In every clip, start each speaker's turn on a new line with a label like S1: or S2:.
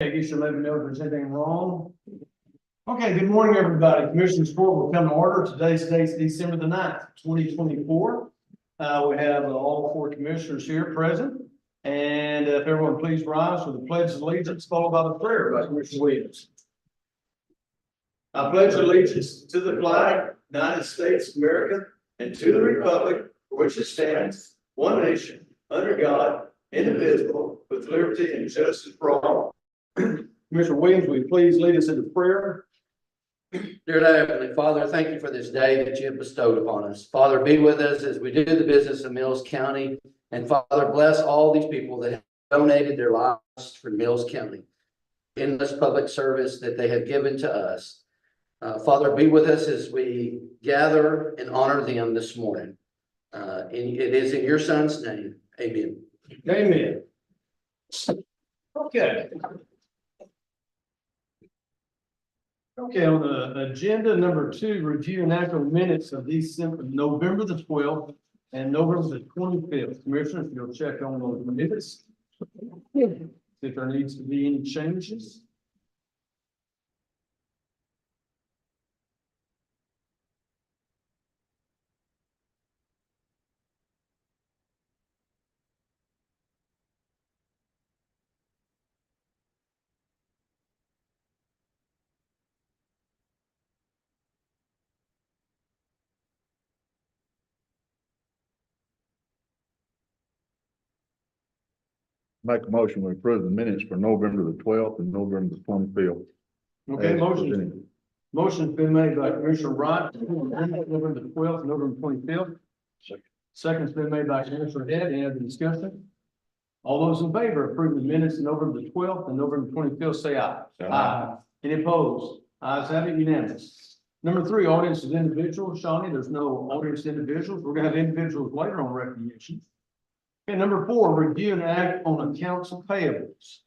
S1: You should let me know if there's anything wrong. Okay, good morning, everybody. Commissioners Court will come to order. Today's date's December the 9th, 2024. We have all four commissioners here present. And if everyone please rise for the pledge of allegiance, followed by the prayer by Commissioner Williams. I pledge allegiance to the flag, United States of America, and to the republic for which it stands, one nation, under God, indivisible, with liberty and justice for all. Commissioner Williams, will you please lead us into prayer?
S2: Dear Heavenly Father, thank you for this day that you have bestowed upon us. Father, be with us as we do the business of Mills County. And Father, bless all these people that have donated their lives for Mills County in this public service that they have given to us. Father, be with us as we gather and honor them this morning. And it is in your Son's name. Amen.
S1: Amen. Okay. Okay, on the agenda number 2, review and act on minutes of November the 12th and November the 25th. Commissioners, if you'll check on those minutes. If there needs to be any changes.
S3: Make a motion to approve the minutes for November the 12th and November the 25th.
S1: Okay, motion's been made by Commissioner Wright, November the 12th, November 25th. Second's been made by Commissioner Head. Any other discussion? All those in favor of approving the minutes of November the 12th and November 25th, say aye. Aye. Any opposed? Ayes have it, unanimous. Number 3, audience is individuals. Shawnee, there's no audience individuals. We're gonna have individuals later on recognition. Okay, number 4, review and act on accounts payables.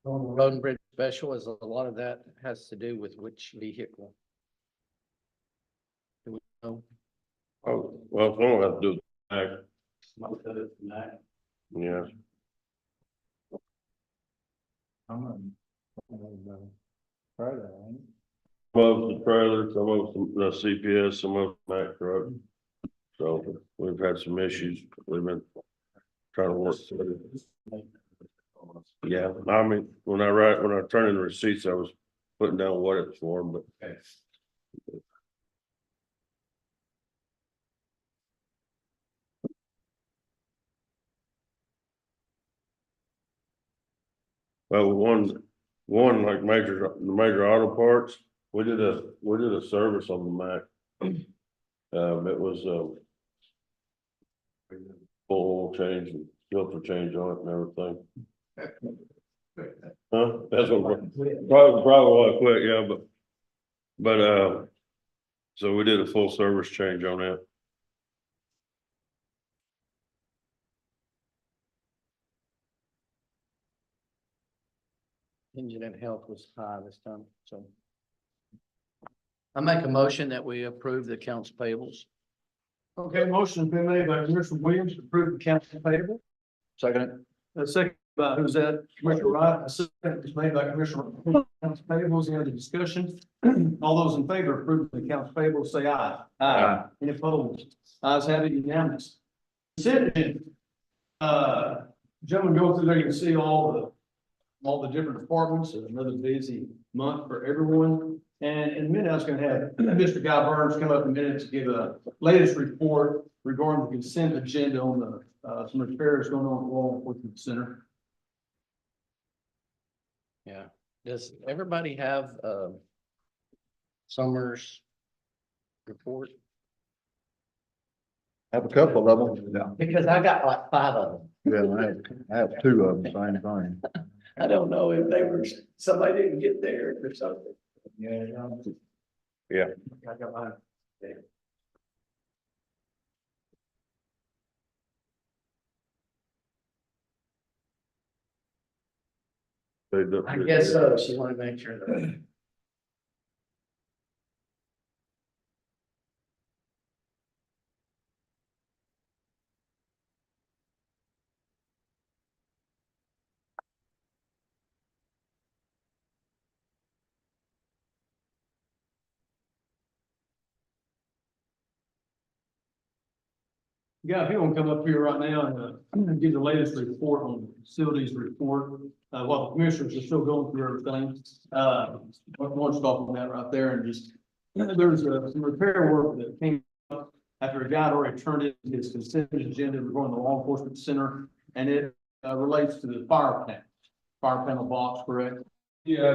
S2: On the road and bridge special, is a lot of that has to do with which vehicle? Do we know?
S4: Oh, well, some have to do with that, yeah. Some of the trailers, some of the CPS, some of the Mack truck. So we've had some issues. We've been trying to work through it. Yeah, I mean, when I turn in the receipts, I was putting down what it's for, but. Well, one like the major auto parts, we did a service on the Mack. It was full oil change and filter change on it and everything. Huh? That's what probably was quick, yeah, but so we did a full service change on that.
S2: Engine and health was high this time, so. I make a motion that we approve the accounts payables.
S1: Okay, motion's been made by Commissioner Williams to approve the accounts payable.
S2: Second.
S1: A second by who's that? Commissioner Wright. A second is made by Commissioner Wright. Accounts payables, any other discussion? All those in favor of approving the accounts payable, say aye. Aye. Any opposed? Ayes have it, unanimous. Consent agenda. Gentlemen, go through there, you can see all the different departments. Another busy month for everyone. And in a minute, I was gonna have Mr. Guy Burns come up in a minute to give a latest report regarding the consent agenda on the, some repairs going on at the Law Enforcement Center.
S2: Yeah, does everybody have, Summers report?
S3: Have a couple of them. Yeah.
S2: Because I got like 5 of them.
S3: Yeah, I have two of them, same thing.
S2: I don't know if they were, somebody didn't get there or something.
S1: Yeah.
S3: Yeah.
S1: I got mine.
S2: I guess so. She wanted to make sure that.
S1: Yeah, if you want to come up here right now and give the latest report on the facilities report, while the commissioners are still going through everything. One stop on that right there and just, there's some repair work that came up after a guy had already turned in his consent agenda regarding the Law Enforcement Center, and it relates to the fire panel box, correct?
S5: Yeah,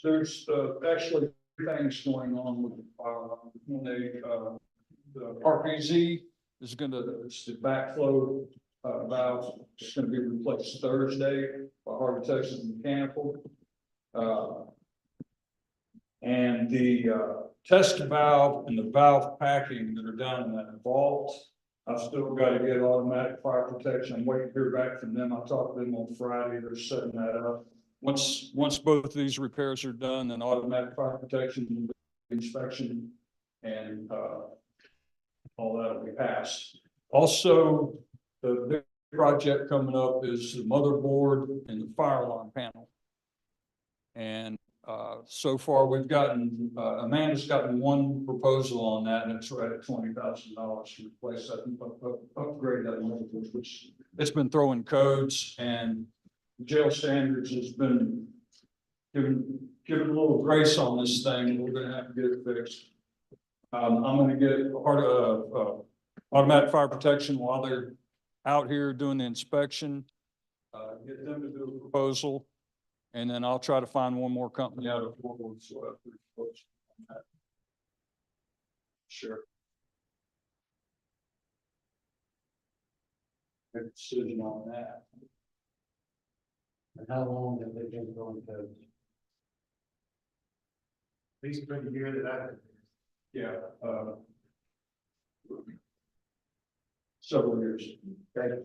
S5: there's actually things going on with the fire alarm. When they, the RPZ is gonna, it's the backflow valve is gonna be replaced Thursday by Harvey Texas Mechanical. And the test valve and the valve packing that are down in that vault, I've still got to get automatic fire protection. I'm waiting to hear back from them. I talked to them on Friday. They're setting that up. Once both of these repairs are done, then automatic fire protection, inspection, and all that will be passed. Also, the big project coming up is the motherboard and the fire alarm panel. And so far we've gotten, Amanda's gotten one proposal on that, and it's right at $20,000 to replace that, upgrade that motherboard, which it's been throwing codes, and jail standards has been given a little grace on this thing. We're gonna have to get it fixed. I'm gonna get part of automatic fire protection while they're out here doing the inspection. Get them to do a proposal, and then I'll try to find one more company out of Fort Worth. So I'll have to propose on that. Sure. Make a decision on that.
S2: And how long have they been going to?
S5: At least for the year that I've been here. Yeah, several years.
S2: Okay.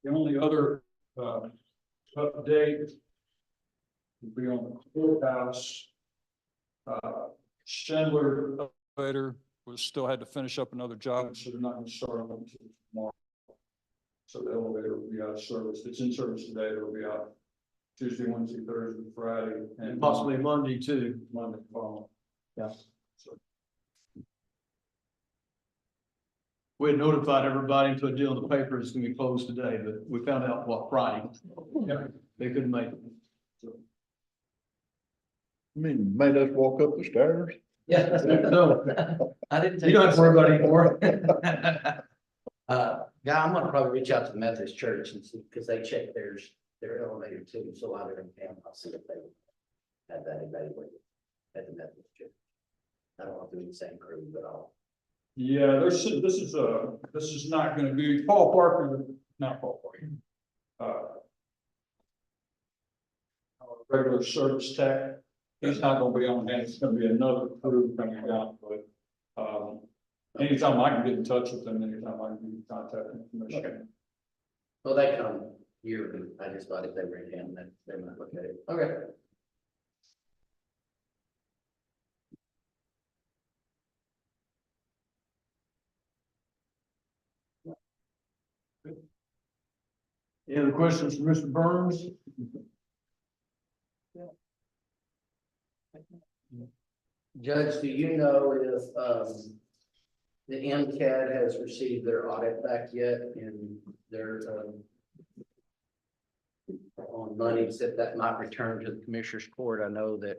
S5: The only other, update would be on the courthouse. Schindler elevator still had to finish up another job, so they're not gonna start on until tomorrow. So the elevator will be out of service. It's in service today. It'll be out Tuesday, Wednesday, Thursday, Friday,
S1: And possibly Monday too.
S5: Monday following.
S1: Yeah.
S5: So
S1: We had notified everybody to a deal in the paper is gonna be closed today, but we found out Friday.
S5: Yeah.
S1: They couldn't make it.
S3: I mean, made us walk up the stairs.
S2: Yeah.
S1: So
S2: I didn't take.
S1: you don't have to worry about it anymore.
S2: Yeah, I'm gonna probably reach out to the Methodist Church and see, because they check their elevator too, so while they're in town, I'll see if they have that evaluated at the Methodist Church. I don't want to do the same crew, but I'll.
S5: yeah, this is not gonna be Paul Parker, not Paul Parker. Our regular service tech, he's not gonna be on hand. It's gonna be another crew coming out, but anytime I can get in touch with them, anytime I can get in contact information.
S2: Okay. Well, they come yearly. I just thought if they were in town, that they might look at it. Okay.
S1: Any other questions for Mr. Burns?
S2: Judge, do you know if, the MCAD has received their audit back yet, and they're, on monies that might return to the Commissioner's Court. I know that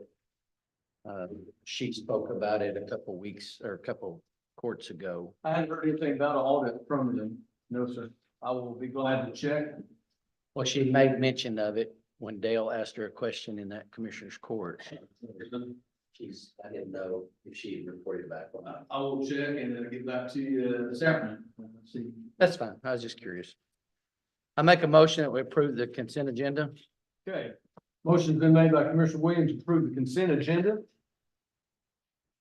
S2: she spoke about it a couple weeks or a couple courts ago.
S1: I haven't heard anything about an audit from them. No, sir. I will be glad to check.
S2: Well, she made mention of it when Dale asked her a question in that Commissioner's Court. I didn't know if she had reported back on that.
S1: I will check and then get back to you this afternoon. See.
S2: That's fine. I was just curious. I make a motion that we approve the consent agenda.
S1: Okay. Motion's been made by Commissioner Williams to approve the consent agenda.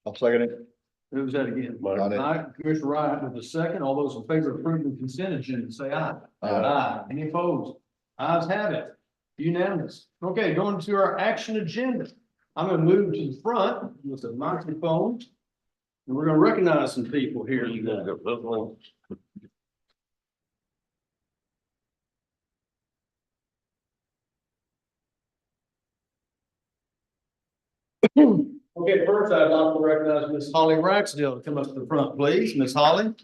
S3: I'll second it.
S1: Who's that again?
S4: Mike.
S1: Aye. Commissioner Wright with the second. All those in favor of approving the consent agenda, say aye.
S3: Aye.
S1: Any opposed? Ayes have it. Unanimous. Okay, going to our action agenda. I'm gonna move to the front with the microphone. And we're gonna recognize some people here.
S4: You gotta go, that one.
S1: Okay, first I'd like to recognize Miss Holly Ragsdale to come up to the front, please. Miss Holly.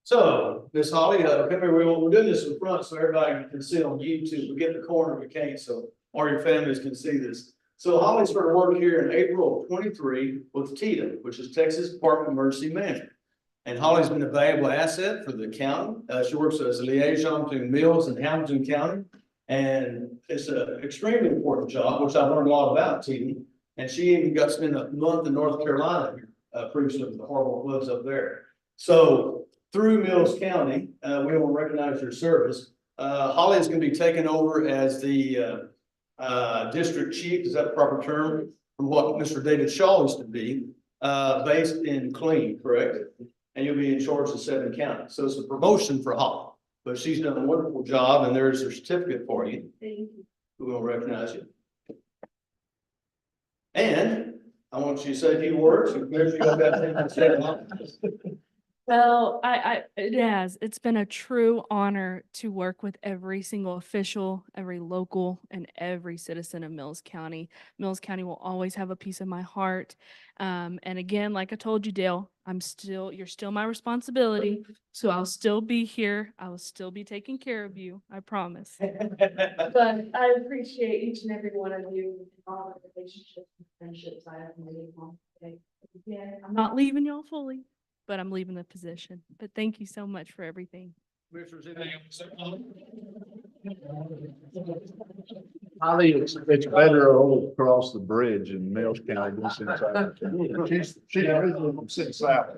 S1: So, Miss Holly, come here, we're doing this in front so everybody can see on YouTube. We get the corner, we can't, so all your families can see this. So Holly started working here in April of 23 with TITA, which is Texas Department of Emergency Management. And Holly's been a valuable asset for the county. She works as a liaison between Mills and Hamilton County. And it's an extremely important job, which I've learned a lot about TITA. And she even got to spend a month in North Carolina here, previously with the horrible floods up there. So through Mills County, we want to recognize your service. Holly is going to be taking over as the district chief, is that the proper term, from what Mr. David Shaw used to be, based in Killeen, correct? And you'll be in charge of 7 counties. So it's a promotion for Holly, but she's done a wonderful job and there's a certificate for you.
S6: Thank you.
S1: We will recognize you. And I want you to say a few words. And Commissioner, you got that thing.
S6: Well, it's been a true honor to work with every single official, every local, and every citizen of Mills County. Mills County will always have a piece of my heart. And again, like I told you, Dale, you're still my responsibility. So I'll still be here. I will still be taking care of you. I promise. But I appreciate each and every one of you, and all the relationships and friendships I have made along the way. Again, I'm not leaving y'all fully, but I'm leaving the position. But thank you so much for everything.
S1: Commissioners, anything else to say, Holly?
S3: Holly, it's better all across the bridge in Mills County than since she's originally from Six South.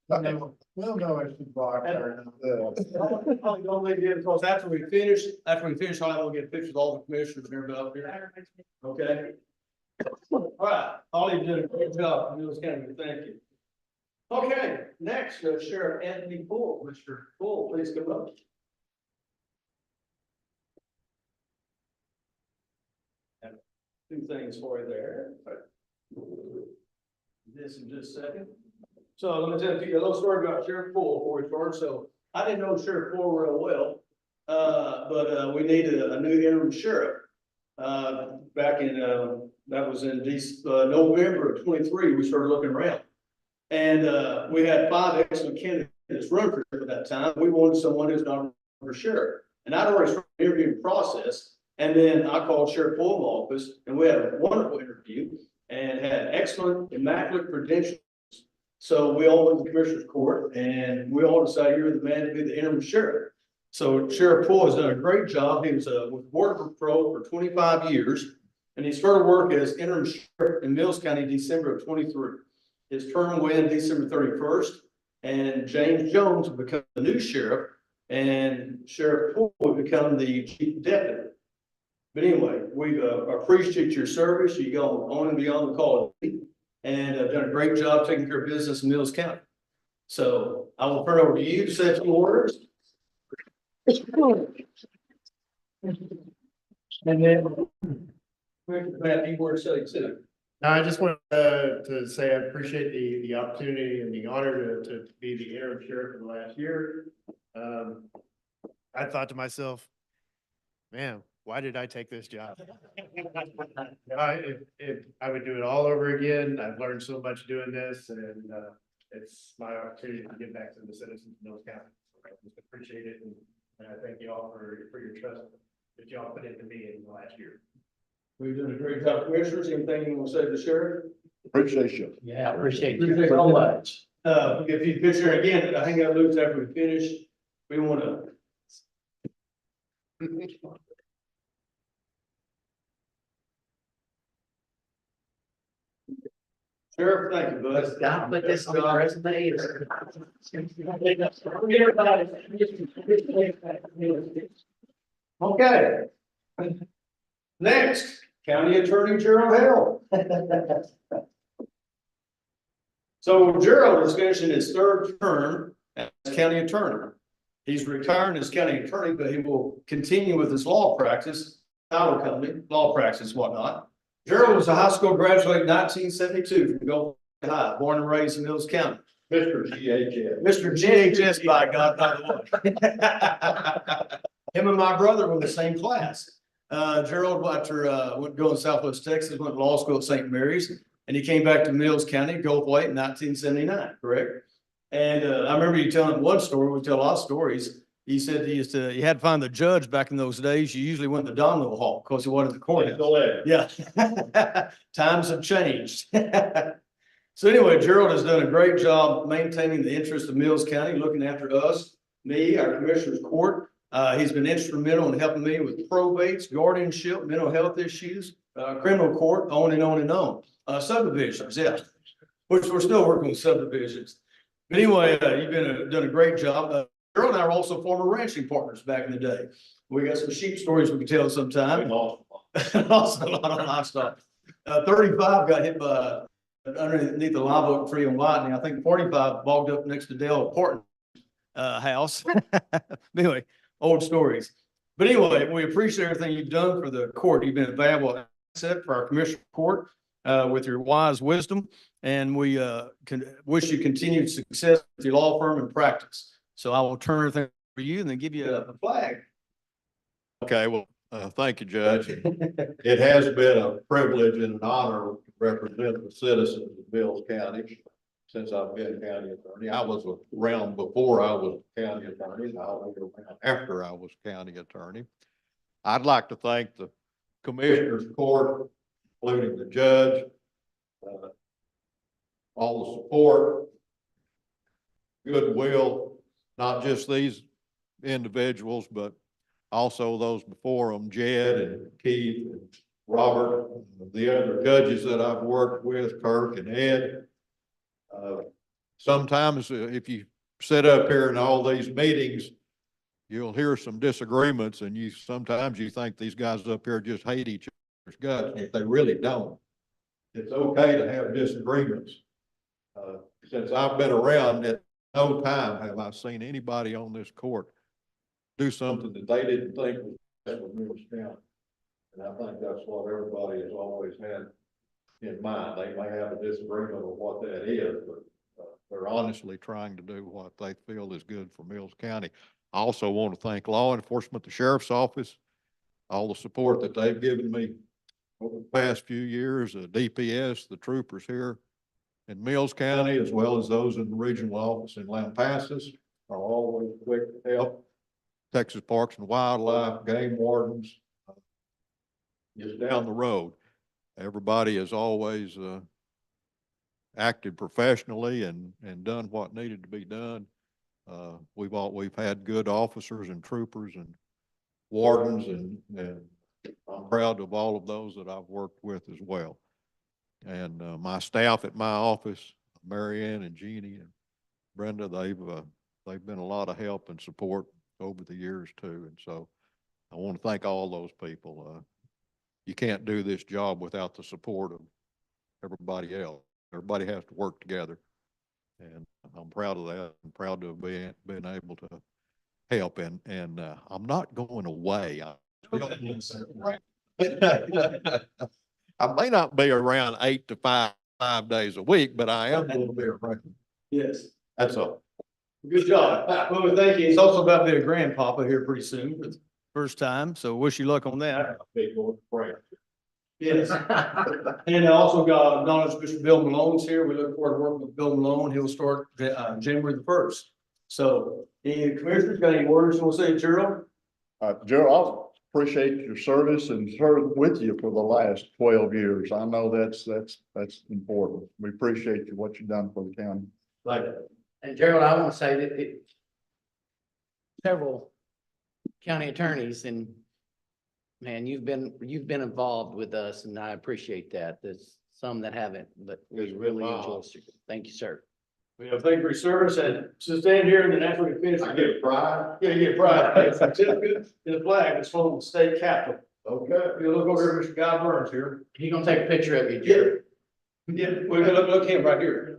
S7: We'll know if the block or not.
S1: Holly, don't leave yet, because after we finish, Holly, we'll get pictures of all the commissioners and everybody up here. Okay? All right, Holly did a great job. Mills County, thank you. Okay, next, Sheriff Anthony Bull. Mr. Bull, please come up. Have 2 things for you there. This in just a second. So let me tell you a little story about Sheriff Bull before we start. So I didn't know Sheriff Bull real well, but we needed a new interim sheriff. Back in, that was in November of 23, we started looking around. And we had 5 excellent candidates run for sheriff at that time. We wanted someone who's not for sheriff. And I'd already started the interviewing process. And then I called Sheriff Bull's office and we had a wonderful interview and had excellent, immaculate credentials. So we all went to the Commissioner's Court and we all decided you're the man to be the interim sheriff. So Sheriff Bull has done a great job. He was with Border Patrol for 25 years. And he started work as interim sheriff in Mills County, December of 23. His term will end December 31st, and James Jones will become the new sheriff, and Sheriff Poole will become the chief deputy. But anyway, we appreciate your service. You go on and beyond the call of duty, and have done a great job taking care of business in Mills County. So I will turn over to you to say a few words. And then Matt, you were saying too.
S7: No, I just wanted to say I appreciate the opportunity and the honor to be the interim sheriff for the last year. I thought to myself, man, why did I take this job? If I would do it all over again, I've learned so much doing this and, it's my opportunity to give back to the citizens of Mills County. I just appreciate it and I thank you all for your trust that y'all put into me in the last year.
S1: We've done a great job. Commissioners, anything you want to say to the sheriff?
S3: Appreciate you.
S2: Yeah, I appreciate
S1: Appreciate
S2: you so
S1: you.
S2: much.
S1: If you picture again, I think I moved after we finish, we want to. Sheriff, thank you, bud.
S2: Gotta put this on the resume.
S1: Okay. Next, County Attorney Gerald Hale. So Gerald is finishing his third term as county attorney. He's retiring as county attorney, but he will continue with his law practice, title company, law practice, whatnot. Gerald was a high school graduate in 1972 from Gulf High, born and raised in Mills County.
S3: Mr. GHS.
S1: Mr. GHS, by God, by the way. Him and my brother were in the same class. Gerald, after went going to Southwest Texas, went to law school at St. Mary's, and he came back to Mills County, Gulf Lake in 1979, correct? And I remember you telling one story. We tell a lot of stories. He said he had to find the judge back in those days. You usually went to Donald Hall because he wanted the courthouse. Yeah. Times have changed. So anyway, Gerald has done a great job maintaining the interest of Mills County, looking after us, me, our commissioner's court. He's been instrumental in helping me with probates, guardianship, mental health issues, criminal court, on and on and on. Subdivisions, yeah, which we're still working with subdivisions. But anyway, you've done a great job. Gerald and I are also former ranching partners back in the day. We got some sheep stories we can tell sometime. Also a lot of livestock. 35 got hit by underneath the live oak tree on Lightning. I think 45 bogged up next to Dale Portman house. Anyway, old stories. But anyway, we appreciate everything you've done for the court. You've been a valuable asset for our commissioner court with your wise wisdom. And we wish you continued success with your law firm and practice. So I will turn everything for you and then give you a flag.
S3: Okay, well, thank you, Judge. It has been a privilege and an honor to represent the citizens of Mills County since I've been county attorney. I was around before I was county attorney, and I'll be around after I was county attorney. I'd like to thank the Commissioners Court, including the judge, all the support, goodwill, not just these individuals, but also those before them, Jed and Keith and Robert, the other judges that I've worked with, Kirk and Ed. Sometimes if you sit up here in all these meetings, you'll hear some disagreements and sometimes you think these guys up here just hate each other's guts, but they really don't. It's okay to have disagreements. Since I've been around, at no time have I seen anybody on this court do something that they didn't think was best for Mills County. And I think that's what everybody has always had in mind. They may have a disagreement of what that is, but they're honestly trying to do what they feel is good for Mills County. I also want to thank law enforcement, the sheriff's office, all the support that they've given me over the past few years, DPS, the troopers here in Mills County, as well as those in the regional office in Lampasas, are always quick to help. Texas Parks and Wildlife, game wardens, just down the road. Everybody has always acted professionally and done what needed to be done. We've had good officers and troopers and wardens, and I'm proud of all of those that I've worked with as well. And my staff at my office, Mary Ann and Jeannie and Brenda, they've been a lot of help and support over the years too. And so I want to thank all those people. You can't do this job without the support of everybody else. Everybody has to work together. And I'm proud of that. I'm proud to have been able to help. And I'm not going away. I may not be around 8 to 5 days a week, but I am going to be around.
S1: Yes.
S3: That's all.
S1: Good job. Well, thank you. He's also about to be a grandpapa here pretty soon, for the first time, so wish you luck on that. Yes. And I also got acknowledged Mr. Bill Malone's here. We look forward to working with Bill Malone. He'll start January the first. So, any commissioners got any words you want to say, Gerald?
S8: Gerald, I appreciate your service and served with you for the last 12 years. I know that's important. We appreciate you, what you've done for the county.
S1: Like,
S2: And Gerald, I want to say that several county attorneys and man, you've been involved with us and I appreciate that. There's some that haven't, but we really enjoy it. Thank you, sir.
S1: thank you for your service and so stand here and then after we finish.
S8: I get pride.
S1: Yeah, you get pride. It's certificate and the flag that's from the state capitol.
S8: Okay.
S1: You look over here, Mr. Guy Burns here.
S2: He gonna take a picture of you, Gerald.
S1: Yeah, we look him right here.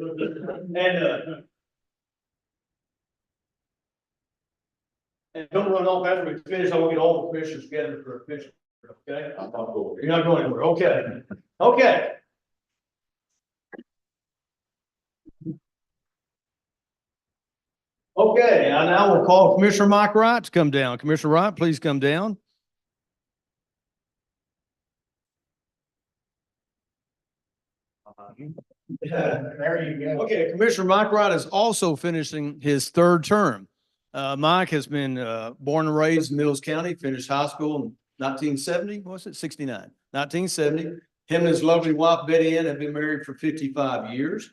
S1: And don't run off after we finish. I want to get all the commissioners together for a picture, okay? You're not going anywhere. Okay. Okay. Okay, I now will call Commissioner Mike Wright to come down. Commissioner Wright, please come down.
S7: There you go.
S1: Okay, Commissioner Mike Wright is also finishing his third term. Mike has been born and raised in Mills County, finished high school in 1970, was it 69? 1970. Him and his lovely wife Betty Ann have been married for 55 years.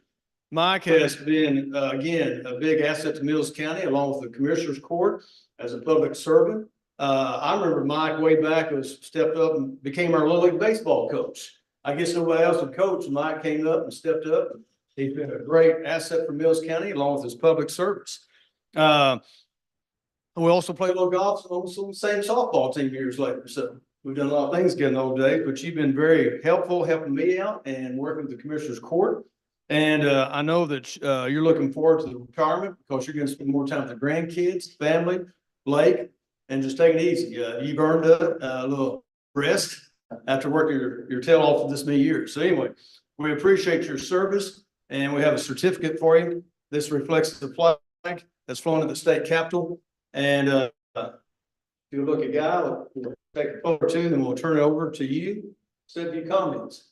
S1: Mike has been, again, a big asset to Mills County along with the Commissioner's Court as a public servant. I remember Mike way back was stepped up and became our Little League baseball coach. I guess nobody else would coach. Mike came up and stepped up. He's been a great asset for Mills County along with his public service. We also played a little golf on the same softball team years later. So we've done a lot of things again in the old days, but you've been very helpful, helping me out and working with the Commissioner's Court. And I know that you're looking forward to the retirement because you're going to spend more time with the grandkids, family, Blake, and just take it easy. You've earned a little rest after working your tail off for this many years. So anyway, we appreciate your service and we have a certificate for you. This reflects the flag that's flown in the state capitol. And if you look at Guy, we'll take a photo or two, then we'll turn it over to you. Say a few comments.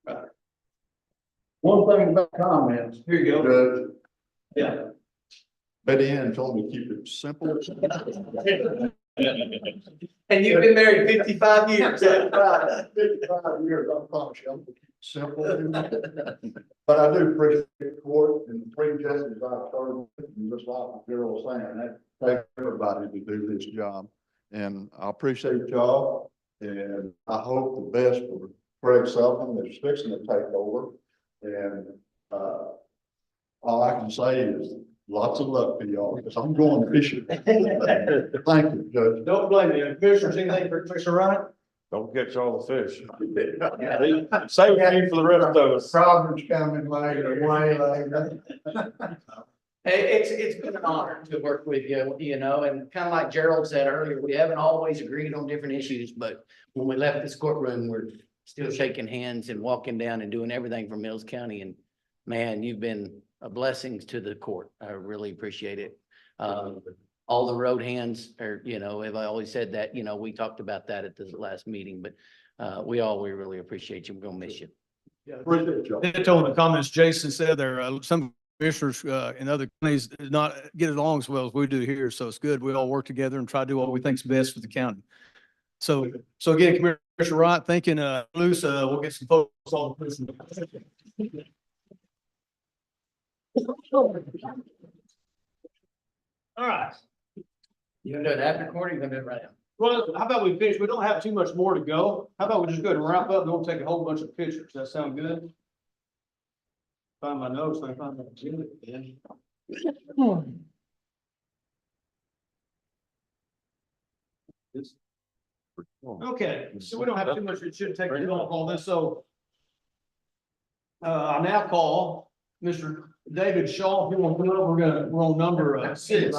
S1: Right.
S8: One thing about comments,
S1: Here you go.
S8: Judge,
S1: Yeah.
S8: Betty Ann told me to keep it simple.
S2: And you've been married 55 years.
S8: 55 years, I promise you, I'm simple. But I do appreciate the court and the three justices I've served with, and just like the girl was saying, that takes everybody to do this job. And I appreciate y'all, and I hope the best for Craig Sullivan that's fixing to take over. And, all I can say is lots of luck to y'all, because I'm going fishing. Thank you, Judge.
S1: Don't blame me. Commissioners, anything for Commissioner Wright?
S4: Don't catch all the fish. Save me for the rest of us.
S8: Problems coming later, way later.
S2: It's been an honor to work with you, you know, and kind of like Gerald said earlier, we haven't always agreed on different issues, but when we left this courtroom, we're still shaking hands and walking down and doing everything for Mills County. And man, you've been a blessing to the court. I really appreciate it. All the road hands are, you know, have I always said that, you know, we talked about that at the last meeting, but we really appreciate you. We're gonna miss you.
S8: Appreciate y'all.
S1: They told the comments Jason said there, some commissioners in other counties did not get along as well as we do here. So it's good. We all work together and try to do what we think is best for the county. So again, Commissioner Wright, thinking, Luce, we'll get some photos on the person. All right.
S2: You gonna do it after court or you gonna do it right now?
S1: Well, how about we finish? We don't have too much more to go. How about we just go ahead and wrap up and we'll take a whole bunch of pictures. Does that sound good? Find my notes. I find my agenda. Okay, so we don't have too much. It shouldn't take too long on all this. So I now call Mr. David Shaw. If you want to come up, we're on number 6.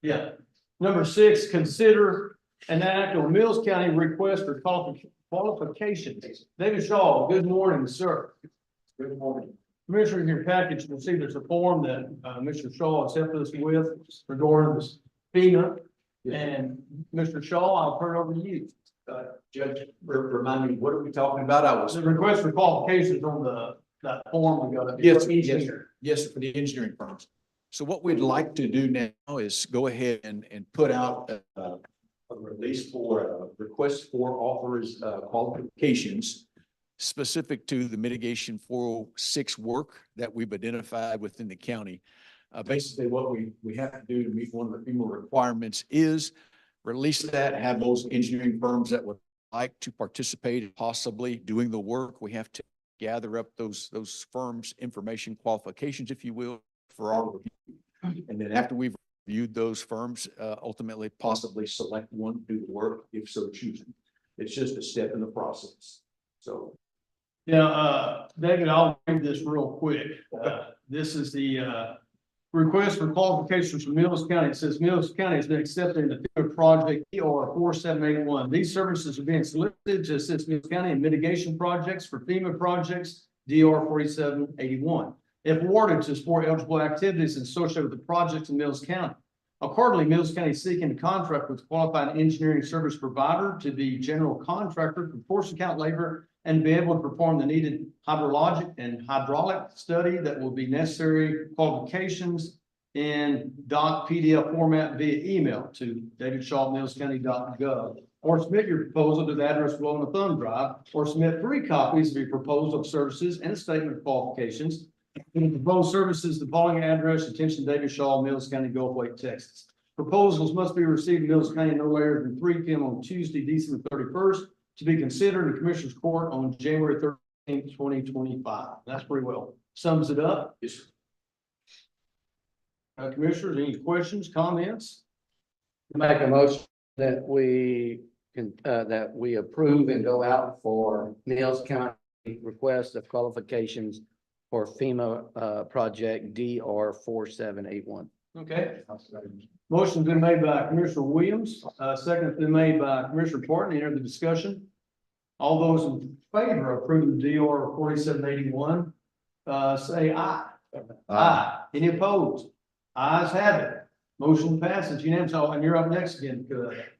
S1: Yeah. Number 6, consider an act on Mills County request for qualifications. David Shaw, good morning, sir. Good morning. Commissioner, in your package, you'll see there's a form that, Mr. Shaw has helped us with regarding this FEMA. And Mr. Shaw, I'll turn it over to you.
S9: Judge, remind me, what are we talking about? I was.
S1: The request for qualifications on that form we got.
S9: Yes, yes, for the engineering firms. So what we'd like to do now is go ahead and put out a release for a request for qualifications specific to the mitigation 406 work that we've identified within the county. Basically, what we have to do to meet one of the FEMA requirements is release that, have those engineering firms that would like to participate, possibly doing the work. We have to gather up those firms' information qualifications, if you will, for our review. And then after we've reviewed those firms, ultimately possibly select one to do the work if so choosing. It's just a step in the process. So.
S1: Yeah, David, I'll read this real quick. This is the request for qualifications from Mills County. It says Mills County has been accepted in the FEMA project ER 4781. These services are being solicited to assist Mills County in mitigation projects for FEMA projects DR 4781. If awarded, to support eligible activities associated with the projects in Mills County. Accordingly, Mills County is seeking a contract with qualified engineering service provider to be general contractor for force account labor and be able to perform the needed hydrologic and hydraulic study that will be necessary qualifications in .pdf format via email to davidshaw@millscounty.gov, or submit your proposal to the address below on the thumb drive, or submit 3 copies of your proposal of services and a statement of qualifications. In the proposed services, the following address, attention David Shaw, Mills County, Gulf Lake, Texas. Proposals must be received in Mills County no later than 3 p.m. on Tuesday, December 31st, to be considered in Commissioner's Court on January 13th, 2025. That's pretty well sums it up.
S9: Yes,
S1: Commissioners, any questions, comments?
S2: Make a motion that we can, that we approve and go out for Mills County request of qualifications for FEMA, project DR 4781.
S1: Okay. Motion's been made by Commissioner Williams, second has been made by Commissioner Parton. Any other discussion? All those in favor of approving DR 4781, say aye. Aye. Any opposed? Ayes have it. Motion passes unanimously. And you're up next again,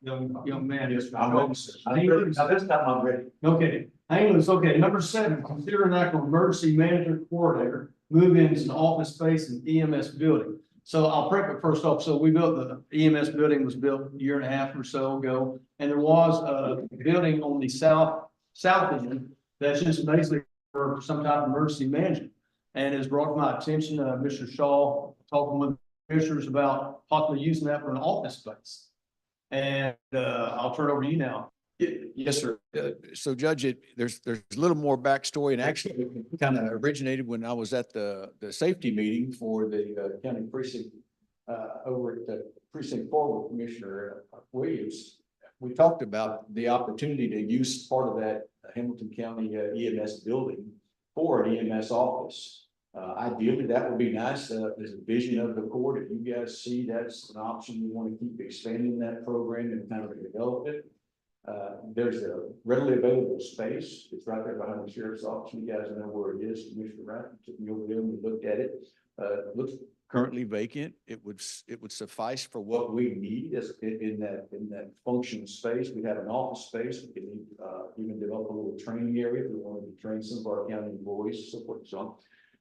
S1: young man.
S9: yes, I'm ready. Now this time I'm ready.
S1: Okay, ambulance, okay, number 7, consider an act on emergency management coordinator, move-ins and office space in EMS building. So I'll prep it first off. So we built the EMS building was built a year and a half or so ago. And there was a building on the south end that's just basically for some type of emergency management. And it's brought to my attention, Mr. Shaw, talking with commissioners about possibly using that for an office space. And I'll turn it over to you now.
S9: Yes, sir. So Judge, there's a little more backstory, and actually it kind of originated when I was at the safety meeting for the county precinct over at the precinct 4 with Commissioner Williams. We talked about the opportunity to use part of that Hamilton County EMS building for an EMS office. Ideally, that would be nice. There's a vision of the court. If you guys see that's an option, we want to keep expanding that program and kind of develop it. There's a readily available space. It's right there behind the sheriff's office. You guys know where it is. Commissioner Wright took me over there and we looked at it. It looks currently vacant. It would suffice for what we need as in that functional space. We have an office space. We can even develop a little training area if we wanted to train some of our county employees, so forth and so on.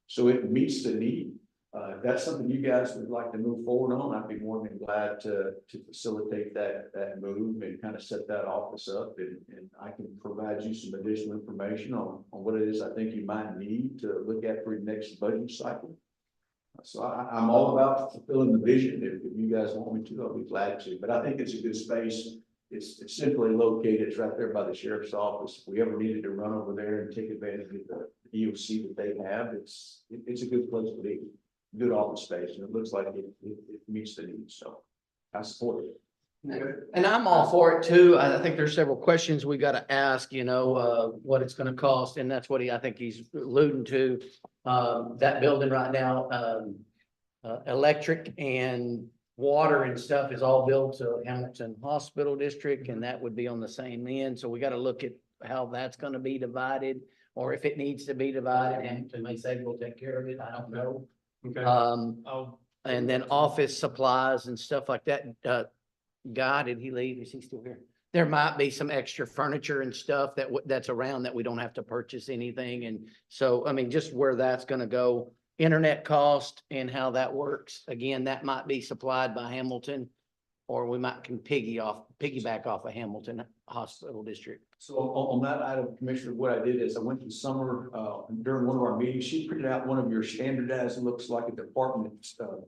S9: So it meets the need. If that's something you guys would like to move forward on, I'd be more than glad to facilitate that move and kind of set that office up. And I can provide you some additional information on what it is I think you might need to look at for your next budget cycle. So I'm all about fulfilling the vision. If you guys want me to, I'll be glad to. But I think it's a good space. It's simply located. It's right there by the sheriff's office. If we ever needed to run over there and take advantage of the EOC that they have, it's a good place to be. Good office space, and it looks like it meets the needs. So I support it.
S2: And I'm all for it too. I think there's several questions we got to ask, what it's going to cost. And that's what I think he's alluding to. That building right now, electric and water and stuff is all built to Hamilton Hospital District, and that would be on the same end. So we got to look at
S10: how that's gonna be divided, or if it needs to be divided, Hamilton may say we'll take care of it, I don't know.
S1: Okay.
S10: Oh, and then office supplies and stuff like that, Guy, did he leave? Is he still here? There might be some extra furniture and stuff that's around that we don't have to purchase anything. And so, I mean, just where that's gonna go, internet cost and how that works. Again, that might be supplied by Hamilton, or we might can piggyback off of Hamilton Hospital District.
S9: So on that item, Commissioner, what I did is I went to Summer, during one of our meetings, she printed out one of your standardized, looks like a department,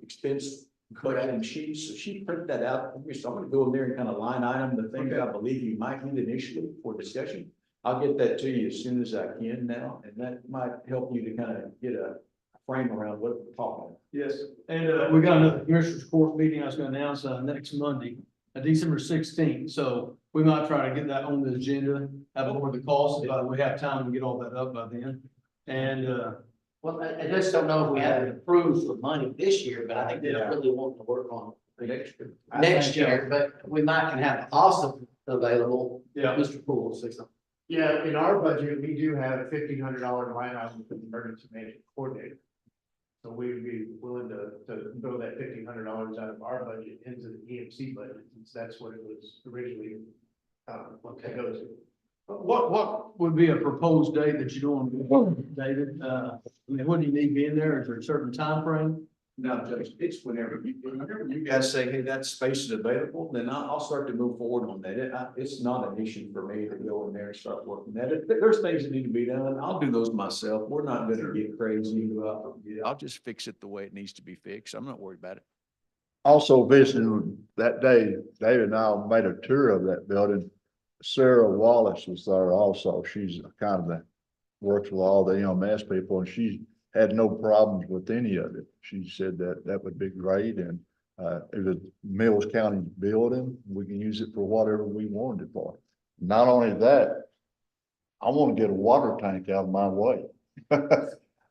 S9: expense cut item sheets. So she printed that out. So I'm gonna go in there and kind of line item the things I believe you might need initially for discussion. I'll get that to you as soon as I can now, and that might help you to kind of get a frame around what we're talking about.
S1: Yes, and we got another commissioners court meeting I was gonna announce next Monday, December 16th. So we might try to get that on the agenda, have a more the cost, but we have time to get all that up by then. And
S10: Well, I just don't know if we have it approved for money this year, but I think they're really wanting to work on it next year, but we might can have awesome available.
S1: Yeah.
S10: Mr. Poole, say something.
S7: Yeah, in our budget, we do have $1,500 line item for the emergency management coordinator. So we'd be willing to throw that $1,500 out of our budget into the EMC budget, since that's what it was originally, to go to.
S1: what would be a proposed date that you don't want, David? I mean, what do you need being there? Is there a certain time frame?
S9: No, Judge, it's whenever you guys say, hey, that space is available, then I'll start to move forward on that. It's not an issue for me to go in there and start working that. If there's things that need to be done, I'll do those myself. We're not gonna get crazy about it. I'll just fix it the way it needs to be fixed. I'm not worried about it.
S8: Also visiting that day, David and I made a tour of that building. Sarah Wallace was there also. She's kind of works with all the EMS people, and she had no problems with any of it. She said that would be great, and it was Mills County building. We can use it for whatever we wanted it for. Not only that, I want to get a water tank out of my way.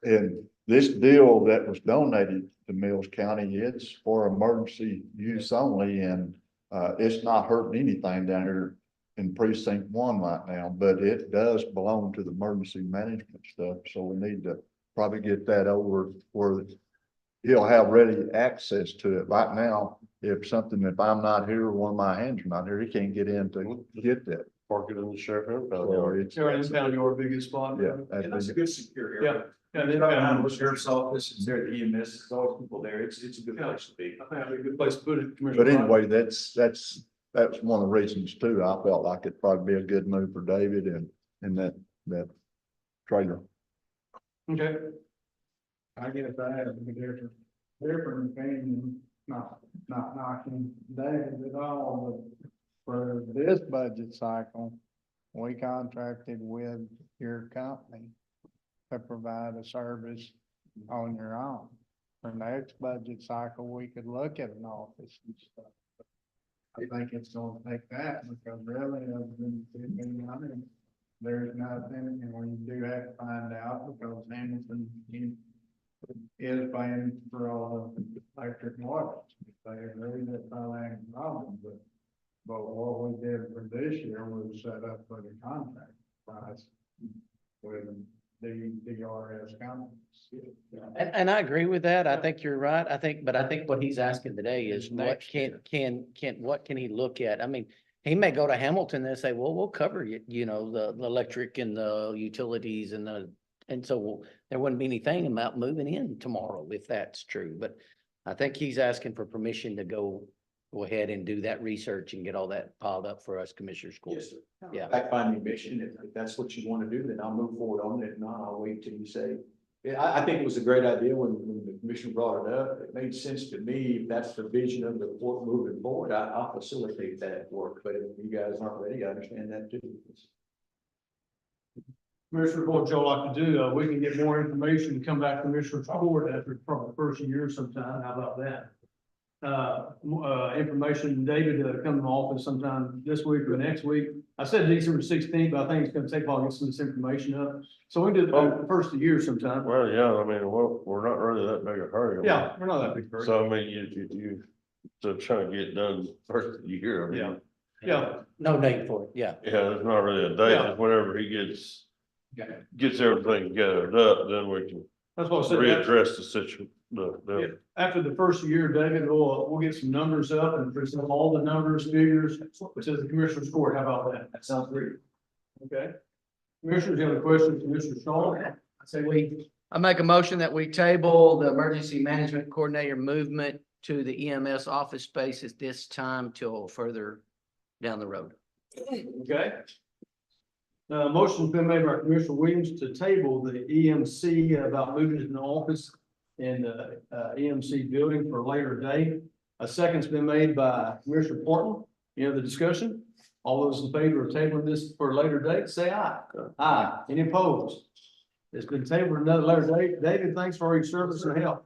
S8: And this deal that was donated to Mills County, it's for emergency use only, and it's not hurting anything down here in precinct 1 right now, but it does belong to the emergency management stuff. So we need to probably get that over where he'll have ready access to it. Right now, if I'm not here, or one of my hands are not here, he can't get in to get that.
S4: Park it in the sheriff.
S8: So it's-
S1: Sarah, impound your biggest spot.
S8: Yeah.
S9: And that's a good secure area.
S1: Yeah.
S9: And then behind the sheriff's office, is there the EMS, there's always people there. It's a good place to be.
S1: I think that'd be a good place to put it. Commissioner
S8: But anyway, that's one of the reasons too. I felt like it'd probably be a good move for David and that trailer.
S1: Okay.
S11: I guess I have a different opinion, not knocking David at all, but for this budget cycle, we contracted with your company to provide a service on your own. For next budget cycle, we could look at an office and stuff. I think it's gonna take that, because really, there's nothing, and we do have to find out, because Hamilton is paying for all the electric and water. If they agree, that probably ain't a problem, but what we did for this year was set up for the contract price with the DRS companies.
S10: And I agree with that. I think you're right. I think what he's asking today is what what can he look at? I mean, he may go to Hamilton and say, well, we'll cover you, the electric and the utilities and so there wouldn't be anything about moving in tomorrow if that's true. But I think he's asking for permission to go ahead and do that research and get all that piled up for us commissioners court.
S9: Yes, sir.
S10: Yeah.
S9: Fact finding mission, if that's what you want to do, then I'll move forward on it. If not, I'll wait till you say. Yeah, I think it was a great idea when the commissioner brought it up. It made sense to me. If that's the vision of the court moving forward, I'll facilitate that work. But if you guys aren't ready, I understand that too.
S1: Commissioner, what Joe like to do, we can get more information and come back to Commissioner's Court after probably the first year sometime. How about that? Information, David, come to the office sometime this week or next week. I said December 16th, but I think it's gonna take a while to get some of this information up. So we can do the first of the year sometime.
S4: Well, yeah, I mean, we're not really that big a hurry.
S1: Yeah, we're not that big. Hurry.
S4: So I mean, you, so trying to get done first of the year, I
S1: Yeah.
S4: mean,
S1: Yeah,
S10: No date for it, yeah.
S4: Yeah, there's not really a date,
S1: Yeah.
S4: it's whenever he gets everything gathered up, then we can
S1: that's what I said.
S4: readdress the situation, the,
S1: After the first year, David, we'll get some numbers up and present all the numbers, figures, which is the commissioner's court. How about that? That sounds great. Okay. Commissioners, you have any questions, Commissioner Shaw?
S10: I say I make a motion that we table the emergency management coordinator movement to the EMS office space at this time till further down the road.
S1: Okay. Motion's been made by Commissioner Williams to table the EMC about moving it in the office in the EMC building for a later date. A second's been made by Commissioner Portland. Any other discussion? All those in favor of tabling this for a later date, say aye. Aye. Any opposed? It's been tabled for another later date. David, thanks for all your service and help.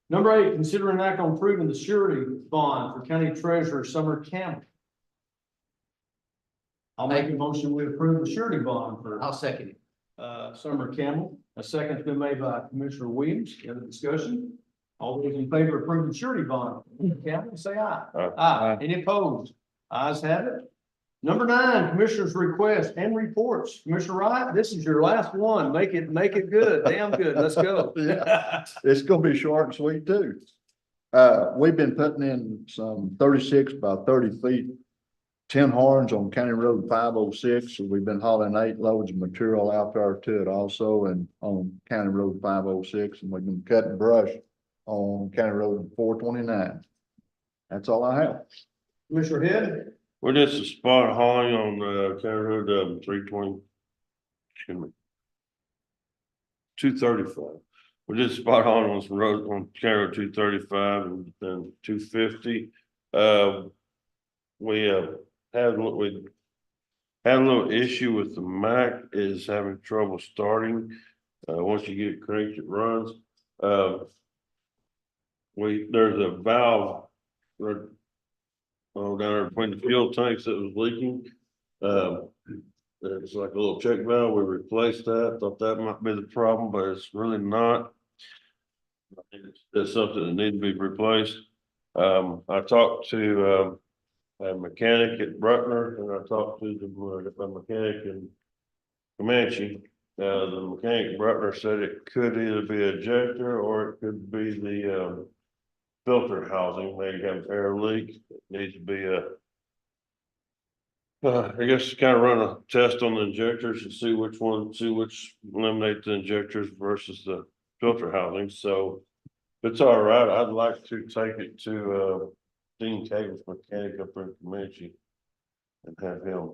S1: Number 8, consider an act on approving the surety bond for County Treasurer Summer Campbell. I'll make a motion, we approve the surety bond for
S10: I'll second it.
S1: Summer Campbell. A second's been made by Commissioner Williams. Any other discussion? All those in favor of approving the surety bond, Campbell, say aye.
S4: Aye.
S1: Aye. Any opposed? Ayes have it. Number 9, Commissioner's request and reports. Commissioner Wright, this is your last one. Make it good, damn good. Let's go.
S8: It's gonna be short and sweet too. We've been putting in some 36 by 30 feet tin horns on County Road 506. So we've been hauling 8 loads of material out there to it also, and on County Road 506, and we've been cutting brush on County Road 429. That's all I have.
S1: Commissioner Head?
S4: we did some spot hauling on, County Road, 320. Excuse me. 235. We did spot hauling on some roads on County Road 235 and then 250. We had a little issue with the Mac is having trouble starting. Once you get it cranked, it runs. There's a valve down there between the fuel tanks that was leaking. It's like a little check valve. We replaced that. Thought that might be the problem, but it's really not. It's something that needs to be replaced. I talked to a mechanic at Bruckner, and I talked to the mechanic in Comanche. The mechanic at Bruckner said it could either be a ejector or it could be the filter housing. They have air leak. It needs to be I guess kind of run a test on the injectors and see which eliminate the injectors versus the filter housing. So if it's all right, I'd like to take it to Dean Cable's mechanic up in Comanche and have him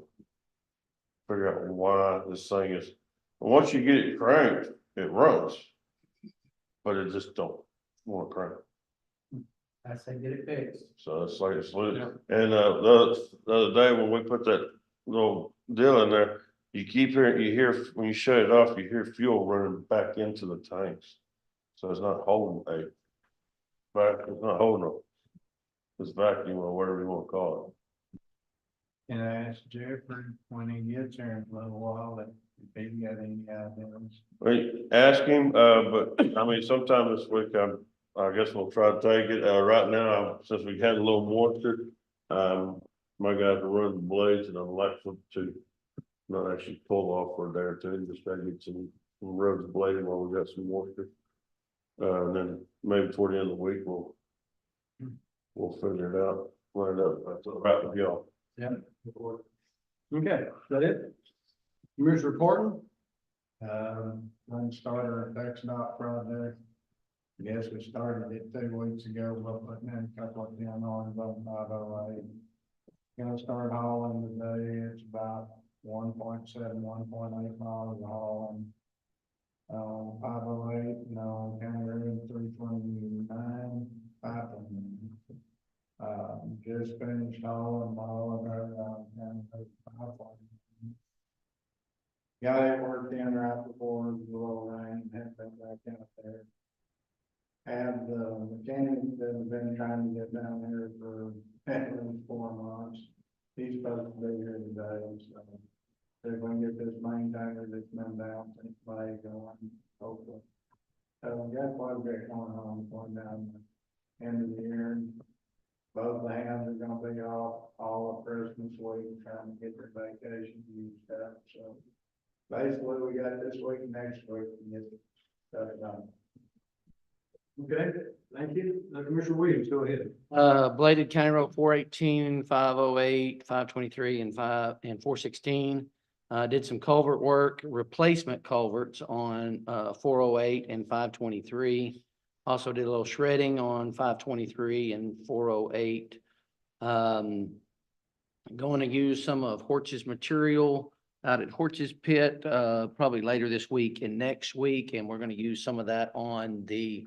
S4: figure out why this thing is, once you get it cranked, it runs, but it just don't want to crank.
S10: I say get it fixed.
S4: So it's like it's loose. And the other day when we put that little deal in there, you hear when you shut it off, you hear fuel running back into the tanks. So it's not holding it's not holding this vacuum or whatever you want to call
S11: And I asked Jeffrey when he gets there in a little while if he got any ideas.
S4: it. Ask him, but I mean, sometime this week, I guess we'll try to take it. Right now, since we had a little moisture, my guys are running the blades and I'd like them to not actually pull off for a day or two, just gotta get some roads bladed while we got some moisture. And then maybe toward the end of the week, we'll figure it out, line it up, that's all right with y'all.
S1: Okay, is that it? Commissioner Portland?
S11: One starter at TxDOT project. Guess we started it 2 weeks ago, but putting in a couple of down on 508. Gonna start hauling today. It's about 1.7, 1.8 miles of hauling. 508, County Road 329, just finished hauling there down County Road 5. Got it worked in right before the little rain, had been back out there. Have the mechanic that have been trying to get down here for at least 4 months. He's supposed to be here today, so if we can get this maintainer that's been down since May going, hopefully. So we got quite a bit going on down the end of the year. both hands are gonna be off all of Christmas week, trying to get their vacation used up, so. Basically, we got this week and next week to get stuff done.
S1: Okay, thank you. Commissioner Williams, go ahead.
S10: Bladed County Road 418, 508, 523, and 416. Did some culvert work, replacement culverts on 408 and 523. Also did a little shredding on 523 and 408. Going to use some of Horch's material out at Horch's Pit, probably later this week and next week, and we're going to use some of that on the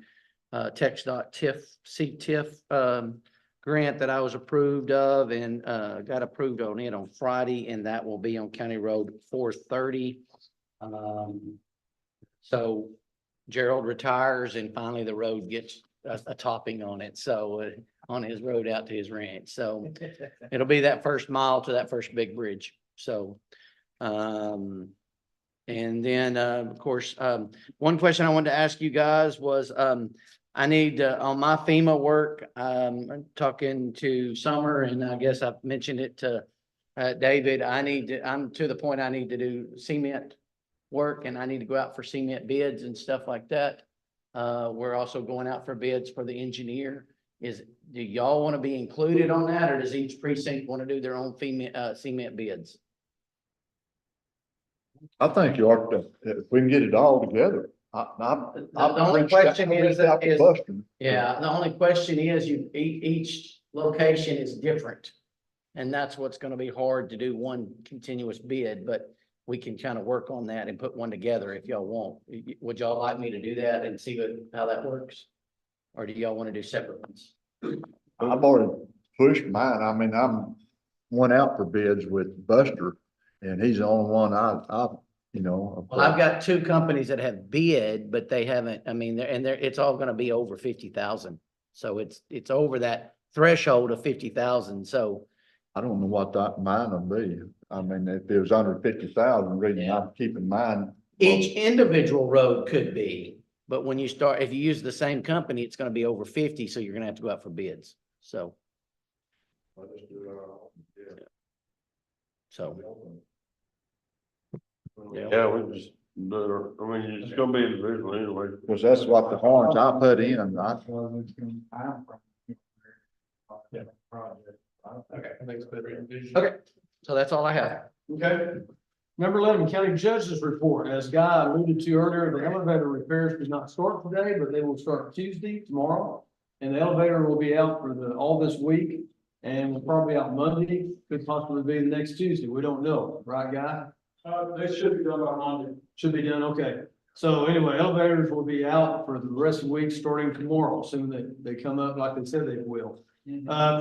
S10: CTIF grant that I was approved of and got approved on it on Friday, and that will be on County Road 430. So Gerald retires and finally the road gets a topping on it. So on his road out to his ranch. So it'll be that first mile to that first big bridge. So, and then, of course, one question I wanted to ask you guys was, I need, on my FEMA work, I'm talking to Summer, and I guess I've mentioned it to David. I'm to the point I need to do cement work, and I need to go out for cement bids and stuff like that. We're also going out for bids for the engineer. Do y'all want to be included on that, or does each precinct want to do their own cement bids?
S8: I think you ought to, if we can get it all together.
S10: The only question is, yeah, the only question is each location is different. And that's what's going to be hard to do one continuous bid, but we can kind of work on that and put one together if y'all want. Would y'all like me to do that and see how that works? Or do y'all want to do separate ones?
S8: I've already pushed mine. I mean, went out for bids with Buster and he's the only one you know.
S10: Well, I've got two companies that have bid, but they haven't, I mean, it's all gonna be over 50,000. So it's over that threshold of 50,000. So
S8: I don't know what that mine will be. I mean, if it was under 50,000, reason I'm keeping mine.
S10: each individual road could be, but when you start, if you use the same company, it's gonna be over 50, so you're gonna have to go out for bids. So. So.
S4: Yeah, we just, I mean, it's gonna be individual anyway.
S8: Cause that's what the horns I put in,
S10: Okay, so that's all I have.
S1: Okay. Number 11, County Judge's Report. As Guy alluded to earlier, the elevator repairs did not start today, but they will start Tuesday, tomorrow. And the elevator will be out for all this week and will probably out Monday, could possibly be the next Tuesday. We don't know, right, Guy?
S5: They should be done by Monday.
S1: Should be done, okay. So anyway, elevators will be out for the rest of the week, starting tomorrow, assuming they come up like they said they will.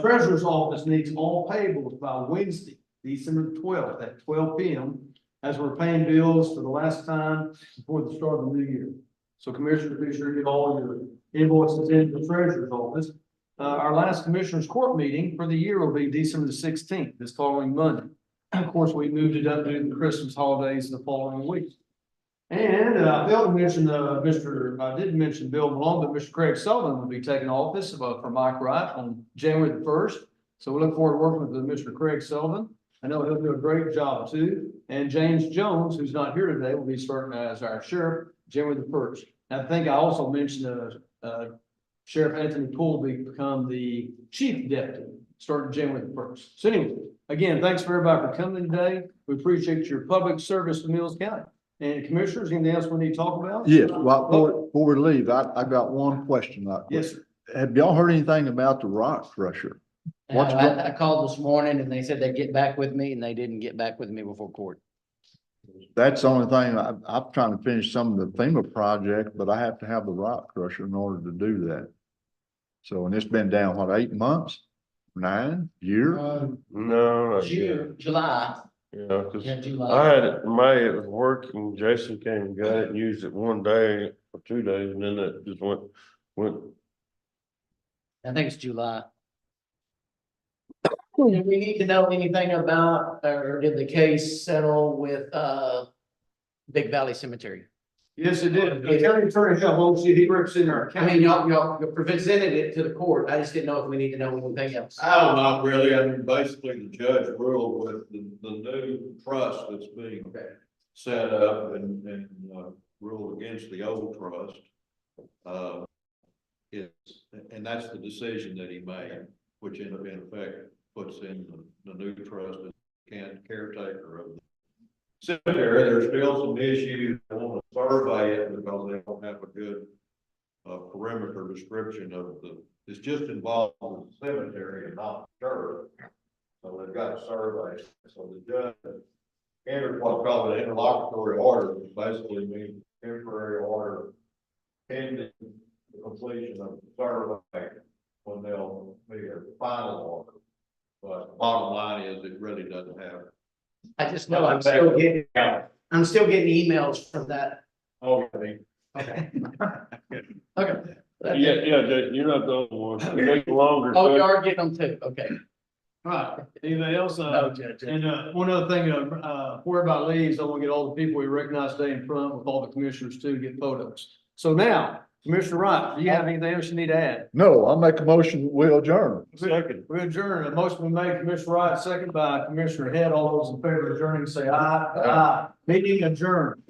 S1: Treasurer's office needs all payables by Wednesday, December 12th at 12 p.m. as we're paying bills for the last time before the start of the new year. So Commissioner, be sure to get all your invoices into the treasurer's office. Our last Commissioners Court meeting for the year will be December the 16th, this following Monday. Of course, we moved it up due to the Christmas holidays the following week. And I failed to mention, I didn't mention Bill Malone, but Mr. Craig Sullivan will be taking office for Mike Wright on January the 1st. So we look forward to working with Mr. Craig Sullivan. I know he'll do a great job too. And James Jones, who's not here today, will be starting as our sheriff January the 1st. And I think I also mentioned Sheriff Anthony Poole will become the chief deputy starting January the 1st. So anyway, again, thanks for everybody for coming today. We appreciate your public service to Mills County. And Commissioners, anything else we need to talk about?
S8: Yes, well, before we leave, I got one question.
S1: Yes, sir.
S8: Have y'all heard anything about the rock crusher?
S10: I called this morning and they said they'd get back with me, and they didn't get back with me before court.
S8: That's the only thing, I'm trying to finish some of the FEMA project, but I have to have the rock crusher in order to do that. So, and it's been down, what, 8 months, 9 years?
S4: No,
S10: July.
S4: yeah, cause
S10: Yeah, July.
S4: I had it in May, it was working, Jason came and got it and used it one day or 2 days, and then it just went.
S10: I think it's July. Do we need to know anything about, or did the case settle with, Big Valley Cemetery?
S1: Yes, it did. The county attorney, he represented our
S10: I
S1: county.
S10: mean, y'all presented it to the court. I just didn't know if we need to know anything else.
S3: Oh, not really. I mean, basically, the judge ruled with the new trust that's being
S10: Okay.
S3: set up and ruled against the old trust. And that's the decision that he made, which in effect puts in the new trust as caretaker of the cemetery. There's still some issues. They want to survey it because they don't have a good perimeter description of it's just involved with the cemetery and not the church. So they've got a survey. So the judge entered what's called an interlocutory order, which basically means temporary order pending the completion of the survey when they'll be a final order. But the bottom line is it really doesn't have.
S10: I just know I'm still getting emails from that.
S3: Okay.
S10: Okay. Okay. That's
S4: Yeah,
S10: it.
S4: yeah, Jason, you're not the only one. It takes longer.
S10: Oh, you are getting them too. Okay.
S1: Right, anything else?
S10: No, Judge.
S1: And, one other thing, where about leaves, I want to get all the people we recognize today in front with all the commissioners too, to get photos. So now, Commissioner Wright, do you have anything else you need to add?
S8: No, I'll make a motion, we adjourn.
S4: Second.
S1: We adjourn. A motion been made, Commissioner Wright, second by Commissioner Head. All those in favor of adjourning, say aye. Aye. Meeting adjourned.